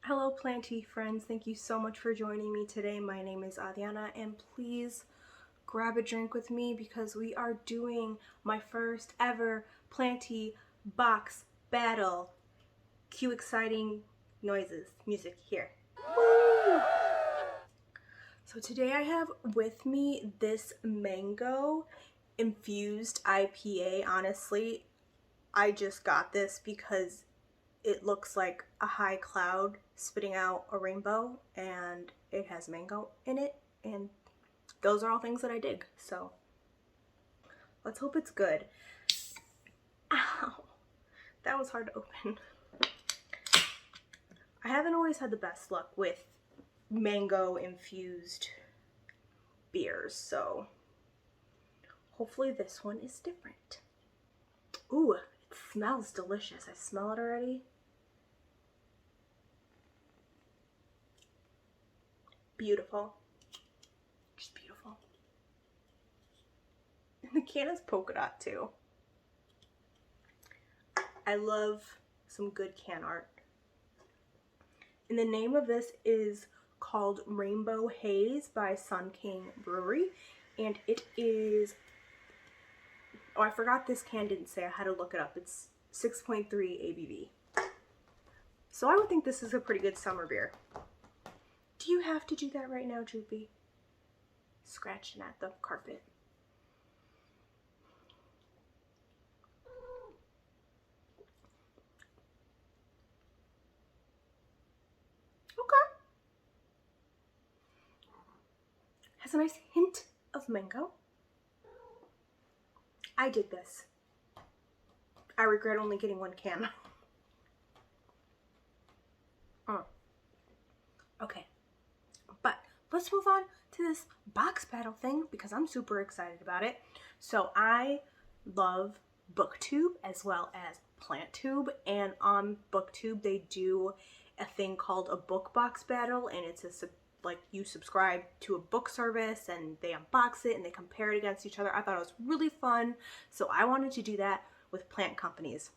Hello Planty friends, thank you so much for joining me today. My name is Adriana and please grab a drink with me because we are doing my first ever Planty box battle. Cue exciting noises, music here. Woo! So today I have with me this mango infused IPA. Honestly, I just got this because it looks like a high cloud spitting out a rainbow and it has mango in it, and those are all things that I dig, so let's hope it's good. Ow, that was hard to open. I haven't always had the best luck with mango infused beers, so hopefully this one is different. Ooh, it smells delicious. I smell it already. Beautiful. Just beautiful. And the can is polka dot too. I love some good can art. And the name of this is called Rainbow Haze by Sun King Brewery. And it is, oh, I forgot this can didn't say, I had to look it up. It's 6.3 ABV. So I would think this is a pretty good summer beer. Do you have to do that right now, Droopy? Scratching at the carpet. Okay. Has a nice hint of mango. I did this. I regret only getting one can. Okay. But let's move on to this box battle thing because I'm super excited about it. So I love BookTube as well as PlantTube, and on BookTube they do a thing called a book box battle, and it's like you subscribe to a book service and they unbox it and they compare it against each other. I thought it was really fun, so I wanted to do that with plant companies.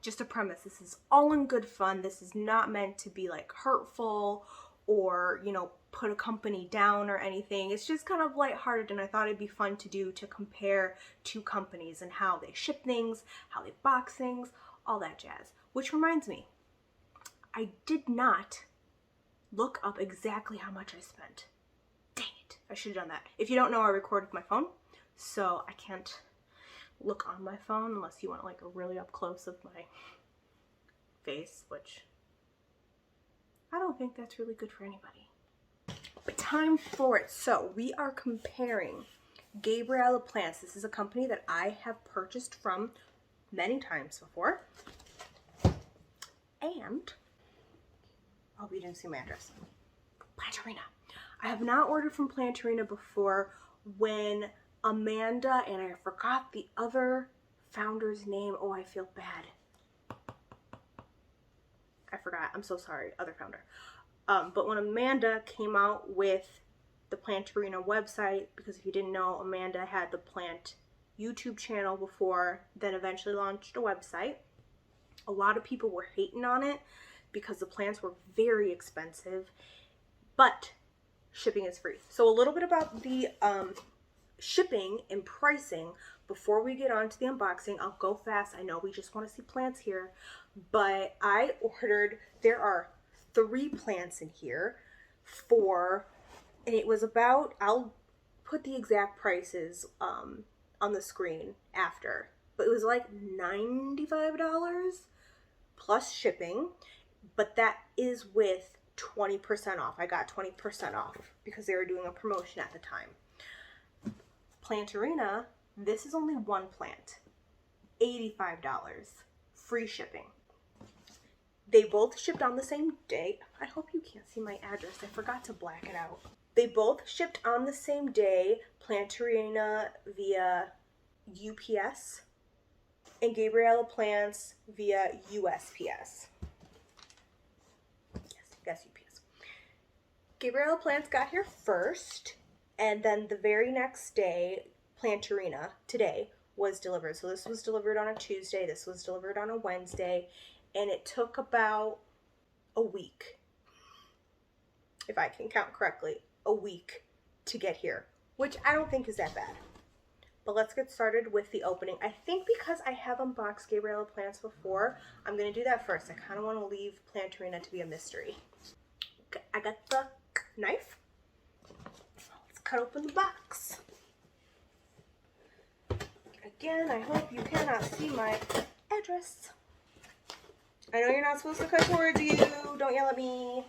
Just a premise, this is all in good fun. This is not meant to be like hurtful or, you know, put a company down or anything. It's just kind of lighthearted, and I thought it'd be fun to do, to compare two companies and how they ship things, how they box things, all that jazz. Which reminds me, I did not look up exactly how much I spent. Dang it, I should have done that. If you don't know, I recorded my phone, so I can't look on my phone unless you want like a really up close of my face, which I don't think that's really good for anybody. But time for it. So we are comparing Gabriella plants. This is a company that I have purchased from many times before. And, oh, you didn't see my address. Planterina. I have not ordered from Planterina before. When Amanda, and I forgot the other founder's name. Oh, I feel bad. I forgot. I'm so sorry. Other founder. But when Amanda came out with the Planterina website, because if you didn't know, Amanda had the Plant YouTube channel before, then eventually launched a website. A lot of people were hating on it because the plants were very expensive, but shipping is free. So a little bit about the shipping and pricing before we get on to the unboxing. I'll go fast. I know we just want to see plants here, but I ordered, there are 3 plants in here and it was about, I'll put the exact prices on the screen after, but it was like $95 plus shipping, but that is with 20% off. I got 20% off because they were doing a promotion at the time. Planterina, this is only one plant, $85, free shipping. They both shipped on the same day. I hope you can't see my address. I forgot to black it out. They both shipped on the same day, Planterina via UPS and Gabriella plants via USPS. Yes, UPS. Gabriella plants got here first, and then the very next day, Planterina, today, was delivered. So this was delivered on a Tuesday, this was delivered on a Wednesday, and it took about a week if I can count correctly, a week to get here, which I don't think is that bad. But let's get started with the opening. I think because I have unboxed Gabriella plants before, I'm going to do that first. I kind of want to leave Planterina to be a mystery. Okay, I got the knife. Let's cut open the box. Again, I hope you cannot see my address. I know you're not supposed to cut towards you. Don't yell at me.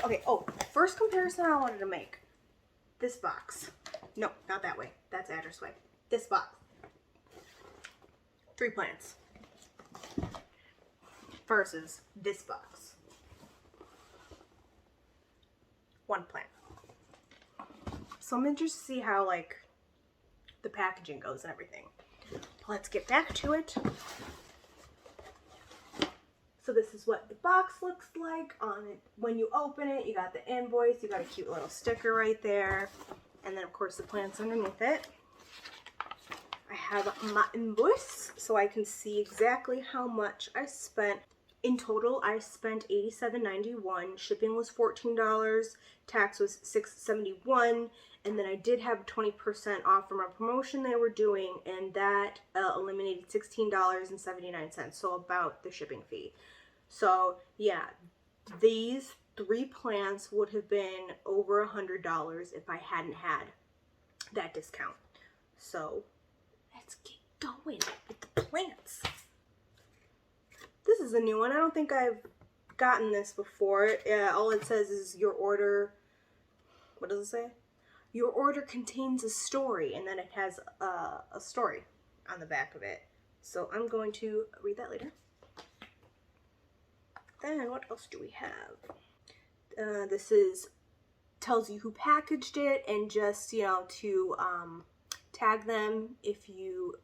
Okay, oh, first comparison I wanted to make. This box. No, not that way. That's address way. This box. 3 plants. Versus this box. 1 plant. So I'm interested to see how, like, the packaging goes and everything. Let's get back to it. So this is what the box looks like on it. When you open it, you got the invoice, you got a cute little sticker right there, and then of course the plants underneath it. I have my invoice so I can see exactly how much I spent. In total, I spent $87.91. Shipping was $14, tax was $6.71, and then I did have 20% off from a promotion they were doing, and that eliminated $16.79, so about the shipping fee. So yeah, these 3 plants would have been over $100 if I hadn't had that discount. So let's get going with the plants. This is a new one. I don't think I've gotten this before. All it says is your order. What does it say? Your order contains a story, and then it has a story on the back of it. So I'm going to read that later. Then what else do we have? This tells you who packaged it, and just, you know, to tag them if you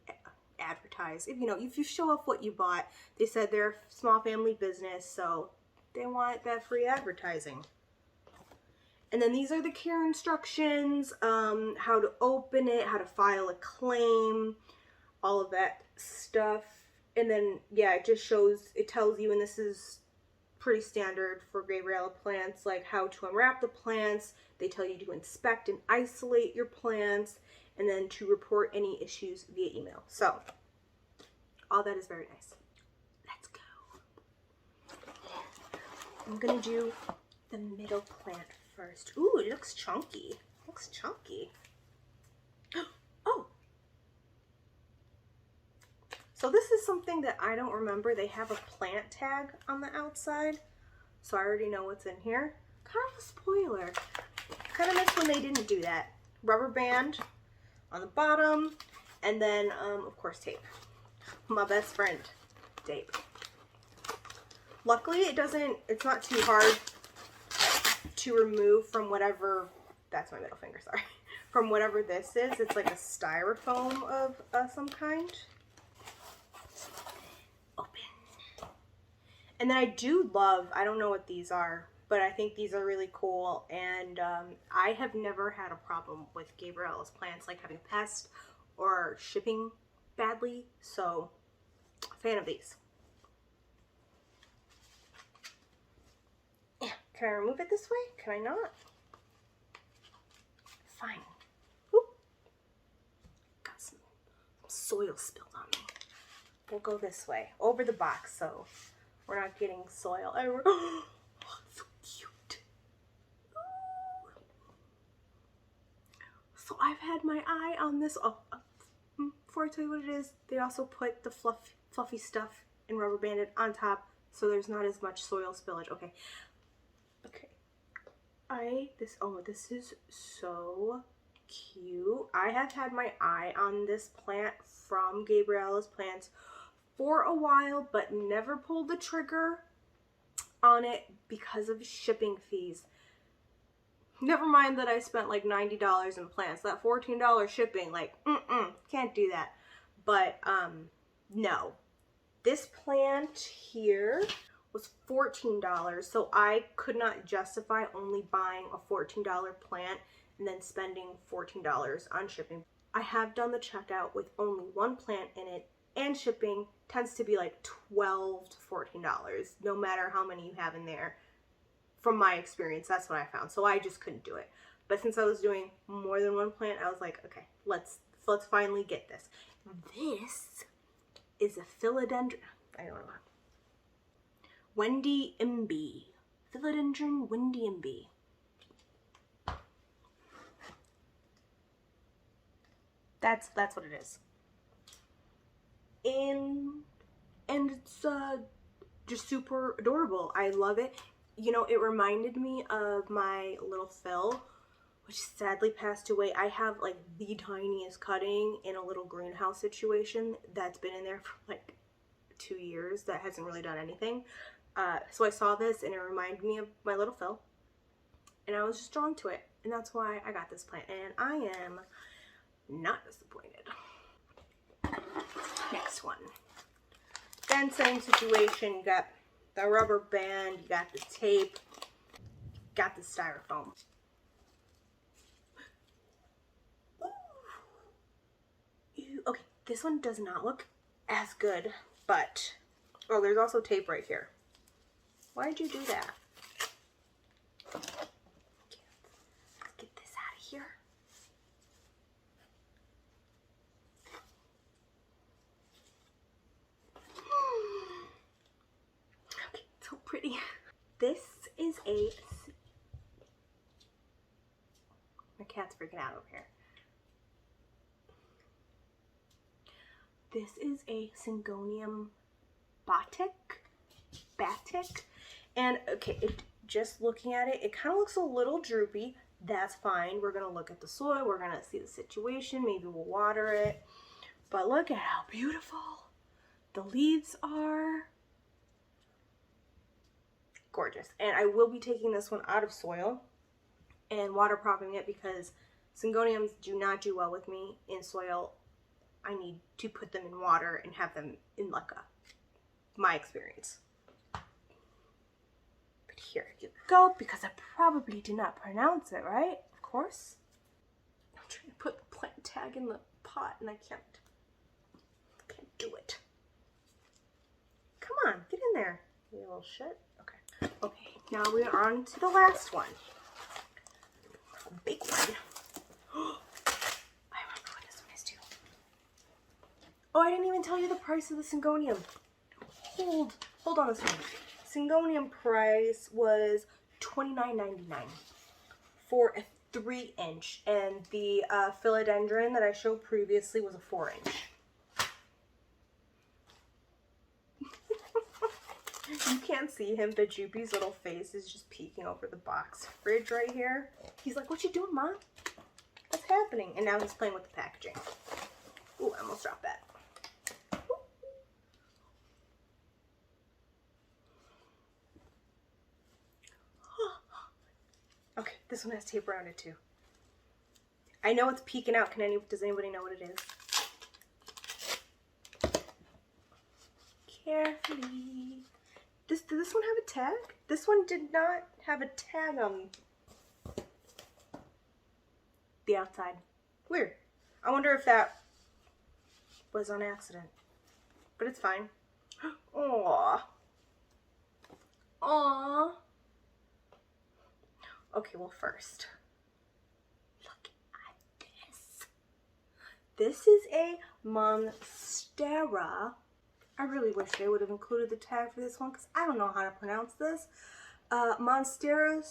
advertise. If you show off what you bought. They said they're a small family business, so they want that free advertising. And then these are the care instructions, how to open it, how to file a claim, all of that stuff. And then, yeah, it tells you, and this is pretty standard for Gabriella plants, like how to unwrap the plants. They tell you to inspect and isolate your plants, and then to report any issues via email. So, all that is very nice. Let's go. I'm gonna do the middle plant first. Ooh, it looks chunky. Looks chunky. Oh! So this is something that I don't remember. They have a plant tag on the outside, so I already know what's in here. Kind of a spoiler. Kind of nice when they didn't do that. Rubber band on the bottom, and then of course tape. My best friend, tape. Luckily it's not too hard to remove from whatever, that's my middle finger, sorry, from whatever this is. It's like a styrofoam of some kind. Open. And then I do love, I don't know what these are, but I think these are really cool, and I have never had a problem with Gabriella's plants, like having pests or shipping badly, so fan of these. Yeah, can I remove it this way? Can I not? Fine. Oop. Got some soil spilled on me. We'll go this way, over the box, so we're not getting soil everywhere. Oh, so cute. Ooh. So I've had my eye on this. Before I tell you what it is, they also put the fluffy stuff and rubber banded on top, so there's not as much soil spillage. Okay. This is so cute. I have had my eye on this plant from Gabriella's plants for a while, but never pulled the trigger on it because of shipping fees. Never mind that I spent like $90 in plants. That $14 shipping, like, can't do that. But, no. This plant here was $14, so I could not justify only buying a $14 plant and then spending $14 on shipping. I have done the checkout with only 1 plant in it, and shipping tends to be like $12 to $14, no matter how many you have in there. From my experience, that's what I found. So I just couldn't do it. But since I was doing more than one plant, I was like, okay, let's finally get this. This is a philodendron. I don't know. Wend-imbe. Philodendron Wend-imbe. That's what it is. And it's just super adorable. I love it. You know, it reminded me of my little Phil, which sadly passed away. I have like the tiniest cutting in a little greenhouse situation that's been in there for like 2 years that hasn't really done anything. So I saw this and it reminded me of my little Phil, and I was just drawn to it, and that's why I got this plant, and I am not disappointed. Next one. Then same situation, you got the rubber band, you got the tape, got the styrofoam. Okay, this one does not look as good, but, oh, there's also tape right here. Why'd you do that? Okay, let's get this out of here. Okay, so pretty. This is a, my cat's freaking out over here. This is a Syngonium Batik, and okay, just looking at it, it kind of looks a little droopy. That's fine. We're gonna look at the soil. We're gonna see the situation. Maybe we'll water it. But look at how beautiful the leaves are. Gorgeous. And I will be taking this one out of soil and water propping it because Syngoniums do not do well with me in soil. I need to put them in water and have them in like my experience. But here you go, because I probably did not pronounce it right, of course. I'm trying to put the plant tag in the pot and I can't do it. Come on, get in there, you little shit. Okay. Okay, now we are on to the last one. A big one. Oh, I didn't even tell you the price of the Syngonium. Hold on a second. Syngonium price was $29.99 for a 3-inch, and the Philodendron that I showed previously was a 4-inch. You can't see him, but Joopy's little face is just peeking over the box fridge right here. He's like, "What you doing, Mom? What's happening?" And now he's playing with the packaging. Ooh, I almost dropped that. Okay, this one has tape around it too. I know it's peeking out. Does anybody know what it is? Carefully. Did this one have a tag? This one did not have a tag on the outside. Weird. I wonder if that was on accident. But it's fine. Aww. Aww. Okay, well first, look at this. This is a Monstera. I really wish they would have included the tag for this one because I don't know how to pronounce this. Monstera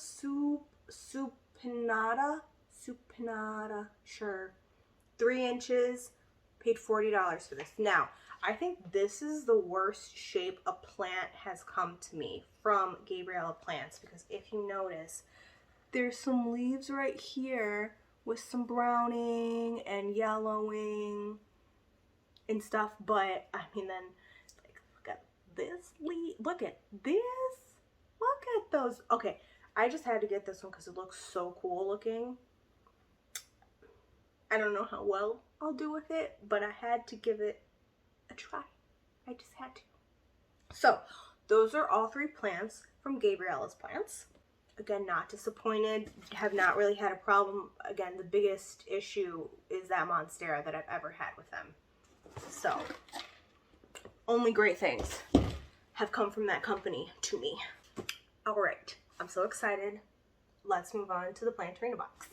supinata, sure. 3 inches, paid $40 for this. Now, I think this is the worst shape a plant has come to me from Gabriella plants, because if you notice, there's some leaves right here with some browning and yellowing and stuff, but I mean, then like, look at this leaf, look at this, look at those. Okay, I just had to get this one because it looks so cool looking. I don't know how well I'll do with it, but I had to give it a try. I just had to. So those are all 3 plants from Gabriella's plants. Again, not disappointed, have not really had a problem. Again, the biggest issue is that Monstera that I've ever had with them. So, only great things have come from that company to me. All right, I'm so excited. Let's move on to the Planterina box.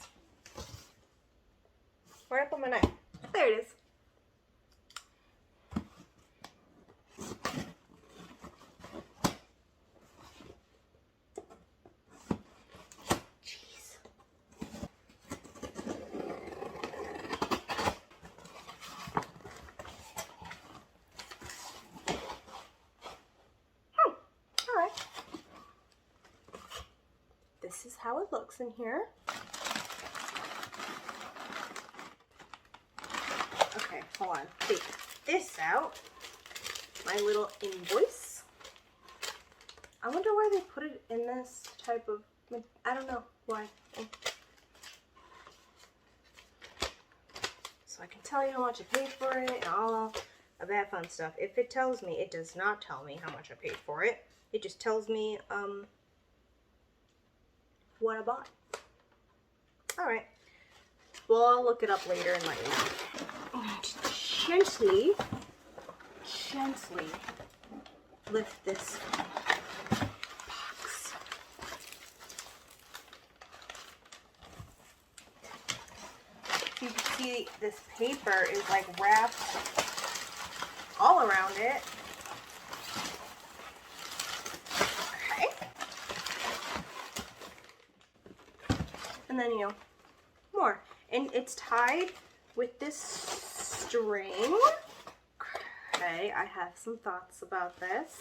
Where'd I put my knife? There it is. Jeez. All right. This is how it looks in here. Okay, hold on. Take this out. My little invoice. I wonder why they put it in this type of, I don't know why. So I can tell you how much I paid for it and all of that fun stuff. If it tells me, it does not tell me how much I paid for it. It just tells me what I bought. Alright. Well, I'll look it up later and let you know. Gently lift this box. So you can see this paper is like wrapped all around it. Okay. And then, you know, more. And it's tied with this string. Okay, I have some thoughts about this,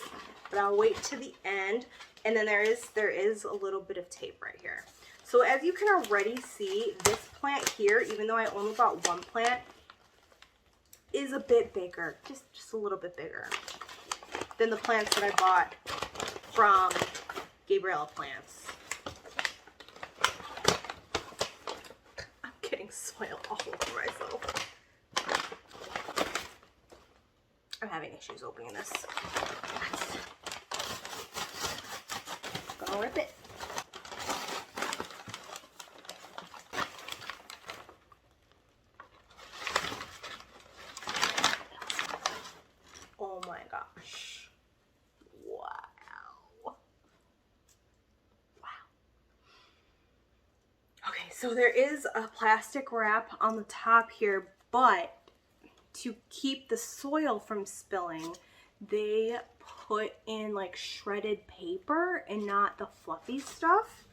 but I'll wait to the end. And then there is a little bit of tape right here. So as you can already see, this plant here, even though I only bought one plant, is a bit bigger, just a little bit bigger than the plants that I bought from Gabriella Plants. I'm getting soil all over myself. I'm having issues opening this. Gonna rip it. Oh my gosh. Wow. Wow. Okay, so there is a plastic wrap on the top here, but to keep the soil from spilling, they put in like shredded paper and not the fluffy stuff.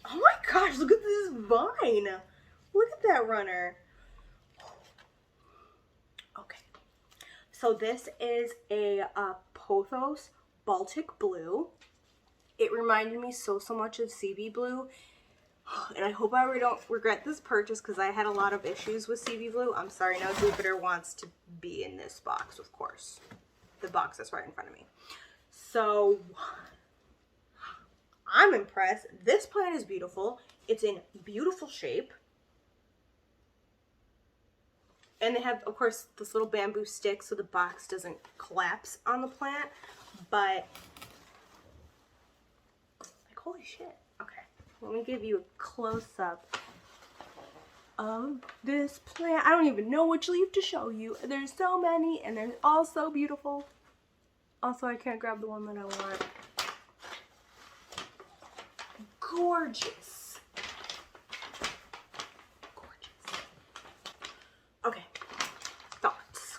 Oh my gosh, look at this vine. Look at that runner. Okay, so this is a Pothos Baltic Blue. It reminded me so much of CB Blue. And I hope I don't regret this purchase because I had a lot of issues with CB Blue. I'm sorry, now Jupiter wants to be in this box, of course. The box that's right in front of me. So, I'm impressed. This plant is beautiful. It's in beautiful shape. And they have, of course, this little bamboo stick so the box doesn't collapse on the plant. But, like, holy shit. Okay. Let me give you a close-up of this plant. I don't even know which leaf to show you. There's so many, and they're all so beautiful. Also, I can't grab the one that I want. Gorgeous. Gorgeous. Okay. Thoughts.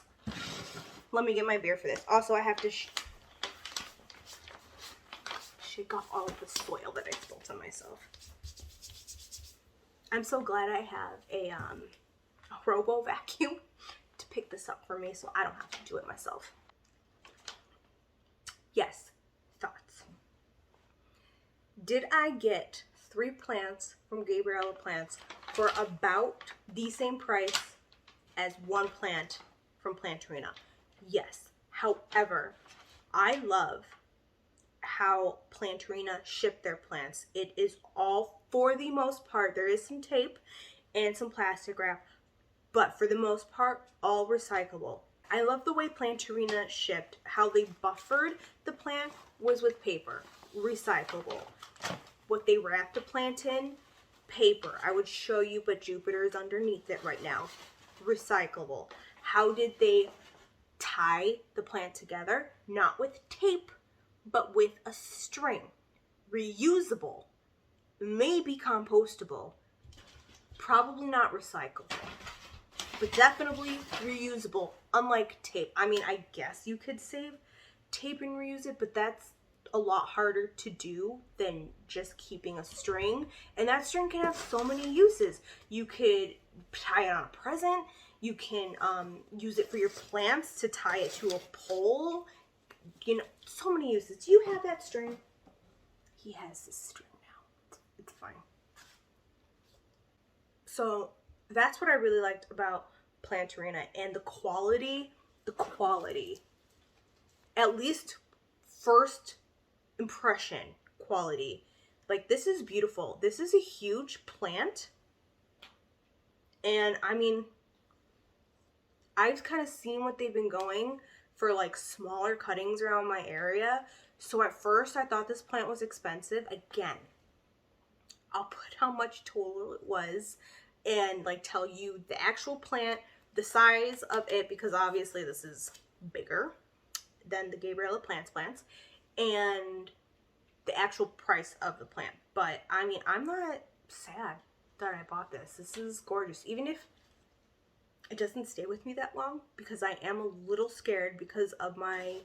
Let me get my beer for this. Also, I have to shake off all of the soil that I spilled on myself. I'm so glad I have a robo vacuum to pick this up for me so I don't have to do it myself. Yes, thoughts. Did I get 3 plants from Gabriella Plants for about the same price as 1 plant from Planterina? Yes. However, I love how Planterina ship their plants. It is all, for the most part, there is some tape and some plastic wrap, but for the most part, all recyclable. I love the way Planterina shipped. How they buffered the plant was with paper, recyclable. What they wrapped the plant in, paper. I would show you, but Jupiter is underneath it right now. Recyclable. How did they tie the plant together, not with tape, but with a string. Reusable, maybe compostable, probably not recyclable, but definitely reusable, unlike tape. I mean, I guess you could save tape and reuse it, but that's a lot harder to do than just keeping a string. And that string can have so many uses. You could tie it on a present. You can use it for your plants to tie it to a pole. You know, so many uses. Do you have that string? He has this string now. It's fine. So that's what I really liked about Planterina, and the quality, at least first impression quality. Like, this is beautiful. This is a huge plant. And I mean, I've kind of seen what they've been going for, like, smaller cuttings around my area. So at first I thought this plant was expensive. Again, I'll put how much total it was and, like, tell you the actual plant, the size of it, because obviously this is bigger than the Gabriella plants, and the actual price of the plant. But I mean, I'm not sad that I bought this. This is gorgeous. Even if it doesn't stay with me that long, because I am a little scared because of my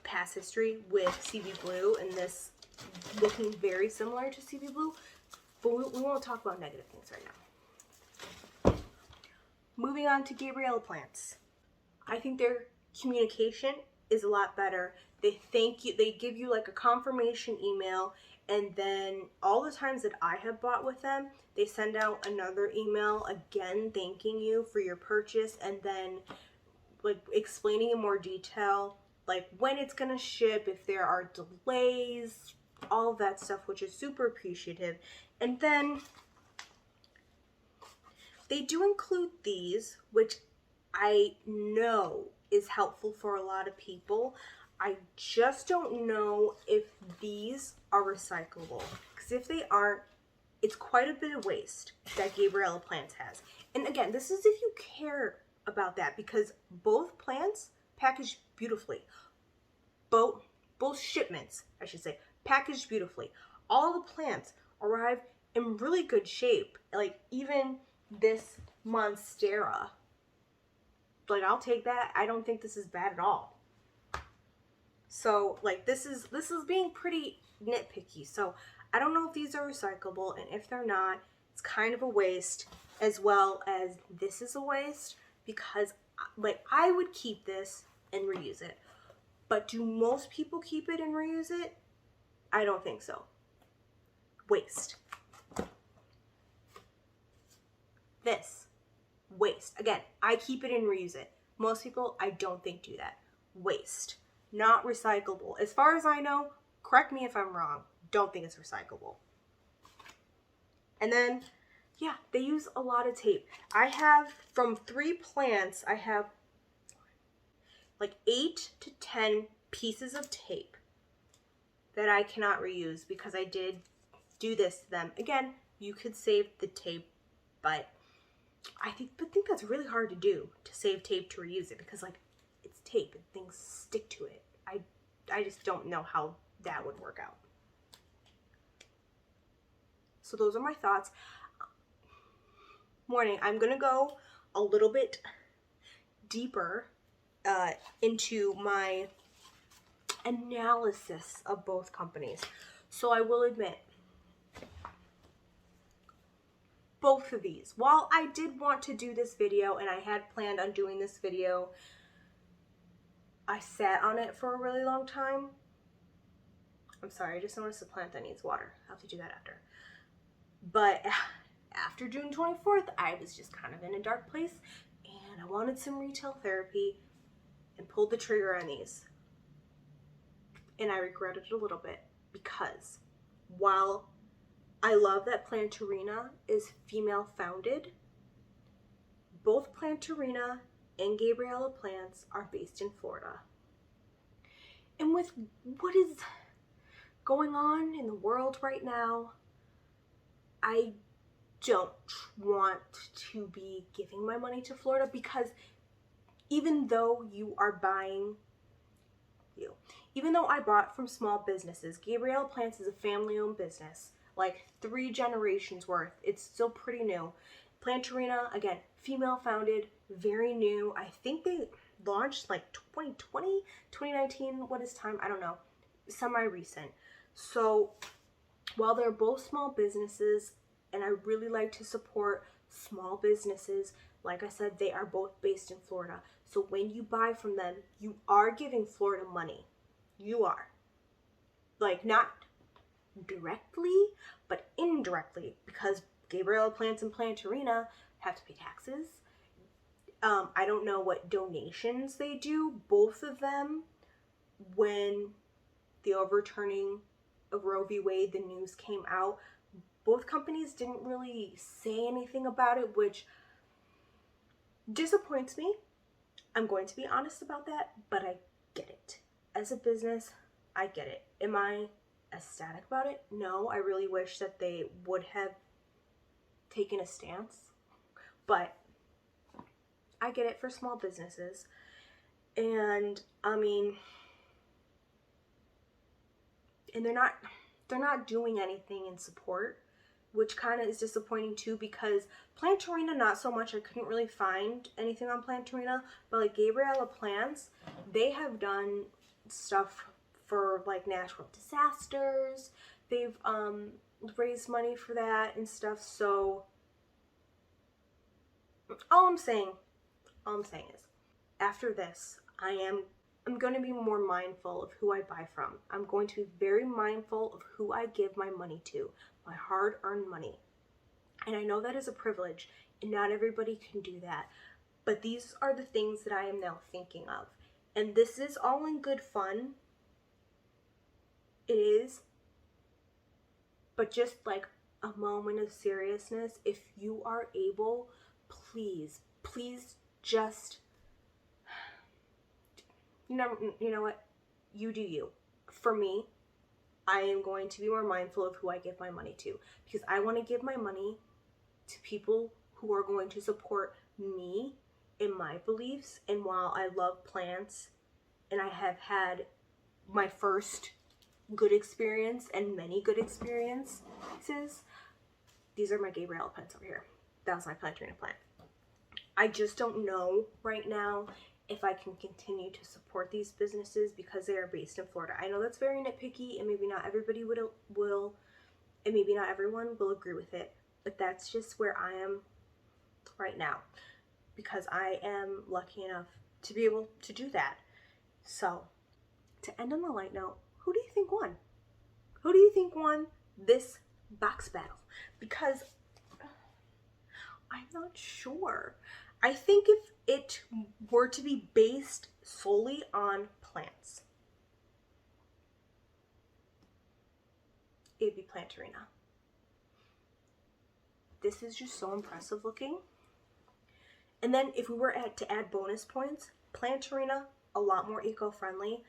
past history with CV Blue and this looking very similar to CV Blue. But we won't talk about negative things right now. Moving on to Gabriella plants. I think their communication is a lot better. They thank you, they give you like a confirmation email, and then all the times that I have bought with them, they send out another email again thanking you for your purchase, and then like explaining in more detail like when it's gonna ship, if there are delays, all of that stuff, which is super appreciative. And then they do include these, which I know is helpful for a lot of people. I just don't know if these are recyclable, because if they aren't, it's quite a bit of waste that Gabriella plants has. And again, this is if you care about that, because both plants packaged beautifully. Both shipments, I should say, packaged beautifully. All the plants arrive in really good shape. Like, even this Monstera, like, I'll take that. I don't think this is bad at all. So, like, this is being pretty nitpicky. So I don't know if these are recyclable, and if they're not, it's kind of a waste, as well as this is a waste, because like, I would keep this and reuse it. But do most people keep it and reuse it? I don't think so. Waste. This. Waste. Again, I keep it and reuse it. Most people, I don't think, do that. Waste. Not recyclable. As far as I know, correct me if I'm wrong, don't think it's recyclable. And then, yeah, they use a lot of tape. I have, from 3 plants, I have like 8 to 10 pieces of tape that I cannot reuse because I did do this to them. Again, you could save the tape, but I think that's really hard to do, to save tape to reuse it, because like, it's tape and things stick to it. I just don't know how that would work out. So those are my thoughts. Morning, I'm gonna go a little bit deeper into my analysis of both companies. So I will admit, both of these, while I did want to do this video and I had planned on doing this video, I sat on it for a really long time. I'm sorry, I just noticed the plant that needs water. I'll have to do that after. But after June 24th, I was just kind of in a dark place and I wanted some retail therapy and pulled the trigger on these. And I regretted it a little bit, because while I love that Planterina is female founded, both Planterina and Gabriella plants are based in Florida. And with what is going on in the world right now, I don't want to be giving my money to Florida, because even though you are buying even though I bought from small businesses, Gabriella Plants is a family-owned business, like 3 generations worth. It's still pretty new. Planterina, again, female-founded, very new. I think they launched like 2020, 2019. What is time? I don't know. Semi-recent. So while they're both small businesses, and I really like to support small businesses, like I said, they are both based in Florida. So when you buy from them, you are giving Florida money. You are. Like, not directly, but indirectly, because Gabriella Plants and Planterina have to pay taxes. I don't know what donations they do. Both of them, when the overturning of Roe v. Wade, the news came out, both companies didn't really say anything about it, which disappoints me. I'm going to be honest about that, but I get it. As a business, I get it. Am I ecstatic about it? No, I really wish that they would have taken a stance, but I get it for small businesses. And I mean, and they're not doing anything in support, which kind of is disappointing too, because Planterina, not so much. I couldn't really find anything on Planterina, but like Gabriella Plants, they have done stuff for like natural disasters. They've raised money for that and stuff. So all I'm saying is, after this, I'm going to be more mindful of who I buy from. I'm going to be very mindful of who I give my money to, my hard-earned money. And I know that is a privilege, and not everybody can do that. But these are the things that I am now thinking of. And this is all in good fun. It is. But just like a moment of seriousness, if you are able, please just, you know what? You do you. For me, I am going to be more mindful of who I give my money to, because I want to give my money to people who are going to support me in my beliefs. And while I love plants and I have had my first good experience and many good experiences, these are my Gabriella plants over here. That was my Planterina plant. I just don't know right now if I can continue to support these businesses because they are based in Florida. I know that's very nitpicky, and maybe not everybody will, and maybe not everyone will agree with it, but that's just where I am right now, because I am lucky enough to be able to do that. So, to end on the light note, who do you think won? Who do you think won this box battle? Because I'm not sure. I think if it were to be based solely on plants, it'd be Planterina. This is just so impressive looking. And then if we were to add bonus points, Planterina, a lot more eco-friendly.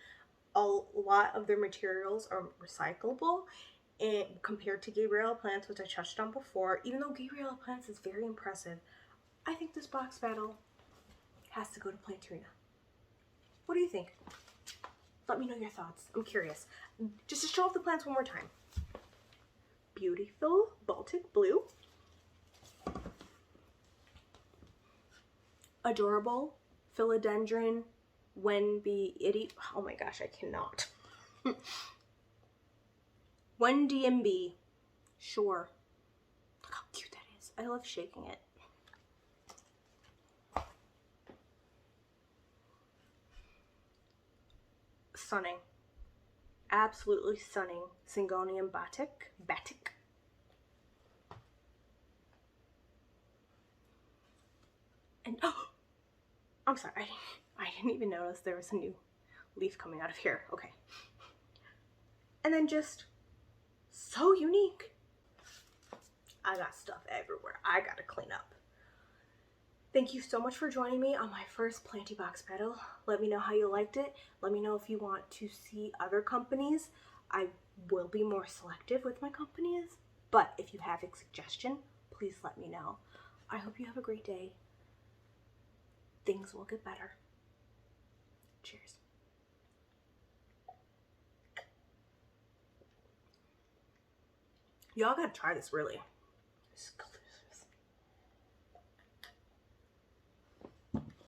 A lot of their materials are recyclable, and compared to Gabriella Plants, which I touched on before. Even though Gabriella Plants is very impressive, I think this box battle has to go to Planterina. What do you think? Let me know your thoughts. I'm curious. Just to show off the plants one more time. Beautiful Batik blue. Adorable Philodendron Wend-imbe. Oh my gosh, I cannot. Wend-imbe. Sure. Look how cute that is. I love shaking it. Stunning. Absolutely stunning. Syngonium Batik. And oh, I'm sorry. I didn't even notice there was a new leaf coming out of here. Okay. And then just so unique. I got stuff everywhere. I gotta clean up. Thank you so much for joining me on my first Planty box battle. Let me know how you liked it. Let me know if you want to see other companies. I will be more selective with my companies, but if you have a suggestion, please let me know. I hope you have a great day. Things will get better. Cheers. Y'all gotta try this, really. It's